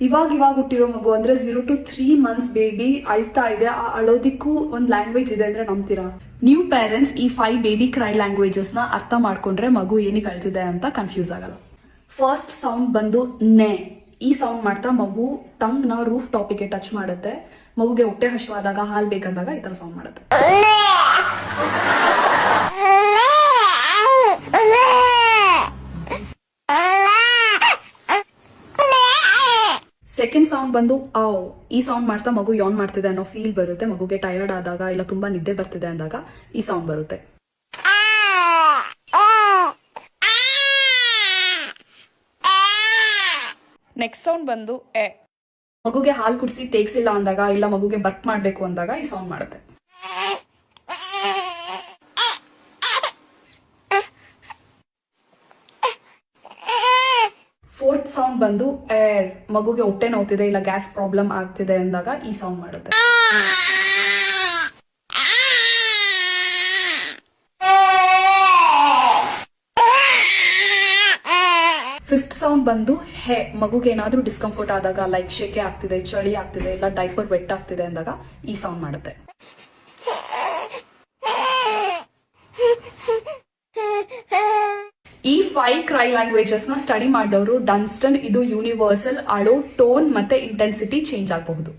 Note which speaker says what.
Speaker 1: ಇವಾಗ ಹುಟ್ಟಿರೋ ಮಗು ಅಂದ್ರೆ 0 to 3 months ಬೇಬಿ ಅಳ್ತಾ ಇದೆ. ಆ ಅಳೋದಿಕ್ಕೂ ಒಂದ್ ಲ್ಯಾಂಗ್ವೇಜ್ ಇದೆ ಅಂದ್ರೆ ನಂಬ್ತೀರಾ? ನ್ಯೂ ಪೇರೆಂಟ್ಸ್ ಈ 5 ಬೇಬಿ ಕ್ರೈ ಲ್ಯಾಂಗ್ವೇಜಸ್ ನ ಅರ್ಥ ಮಾಡ್ಕೊಂಡ್ರೆ ಮಗು ಏನಿಗೆ ಅಳ್ತಿದೆ ಅಂತ ಕನ್ಫ್ಯೂಸ್ ಆಗಲ್ಲ. ಫಸ್ಟ್ ಸೌಂಡ್ ಬಂದು ನೆ. ಈ ಸೌಂಡ್ ಮಾಡ್ತಾ ಮಗು ಟಂಗ್ ನ ರೂಫ್ ಟಾಪಿಗೆ ಟಚ್ ಮಾಡುತ್ತೆ. ಮಗುಗೆ ಹೊಟ್ಟೆ ಹಶ್ವಾದಾಗ ಹಾಲ್ ಬೇಕಂದಾಗ ಈ ತರ ಸೌಂಡ್ ಮಾಡುತ್ತೆ. ಸೆಕೆಂಡ್ ಸೌಂಡ್ ಬಂದು ಆವ್. ಈ ಸೌಂಡ್ ಮಾಡ್ತಾ ಮಗು ಯಾನ್ ಮಾಡ್ತಿದೆ ಅನ್ನೋ ಫೀಲ್ ಬರುತ್ತೆ. ಮಗುಗೆ ಟಯರ್ಡ್ ಆದಾಗ ಇಲ್ಲ ತುಂಬಾ ನಿದ್ದೆ ಬರ್ತಿದೆ ಅಂದಾಗ ಈ ಸೌಂಡ್ ಬರುತ್ತೆ.
Speaker 2: ನೆಕ್ಸ್ಟ್ ಸೌಂಡ್ ಬಂದು ಎ.
Speaker 1: ಮಗುಗೆ ಹಾಲು ಕುಡಿಸಿ ತೇಗ್ಸಿಲ್ಲ ಅಂದಾಗ ಇಲ್ಲ ಮಗುಗೆ ಬರ್ಕ್ ಮಾಡ್ಬೇಕು ಅಂದಾಗ ಈ ಸೌಂಡ್ ಮಾಡುತ್ತೆ. ಫೋರ್ತ್ ಸೌಂಡ್ ಬಂದು ಏರ್. ಮಗುಗೆ ಹೊಟ್ಟೆ ನೋವ್ತಿದೆ ಇಲ್ಲ ಗ್ಯಾಸ್ ಪ್ರಾಬ್ಲಮ್ ಆಗ್ತಿದೆ ಅಂದಾಗ ಈ ಸೌಂಡ್ ಮಾಡುತ್ತೆ. ಫಿಫ್ತ್ ಸೌಂಡ್ ಬಂದು ಹೆ. ಮಗುಗೆ ಏನಾದ್ರೂ ಡಿಸ್ಕಂಫರ್ಟ್ ಆದಾಗ ಲೈಕ್ ಶೆಕೆ ಆಗ್ತಿದೆ, ಚಳಿ ಆಗ್ತಿದೆ ಇಲ್ಲ ಡೈಪರ್ ವೆಟ್ ಆಗ್ತಿದೆ ಅಂದಾಗ ಈ ಸೌಂಡ್ ಮಾಡುತ್ತೆ. ಈ 5 ಕ್ರೈ ಲ್ಯಾಂಗ್ವೇಜಸ್ ನ ಸ್ಟಡಿ ಮಾಡಿದವರು ಡನ್ಸ್ಟನ್ ಇದು ಯೂನಿವರ್ಸಲ್ ಅಳೋ ಟೋನ್ ಮತ್ತೆ ಇಂಟೆನ್ಸಿಟಿ ಚೇಂಜ್ ಆಗಬಹುದು.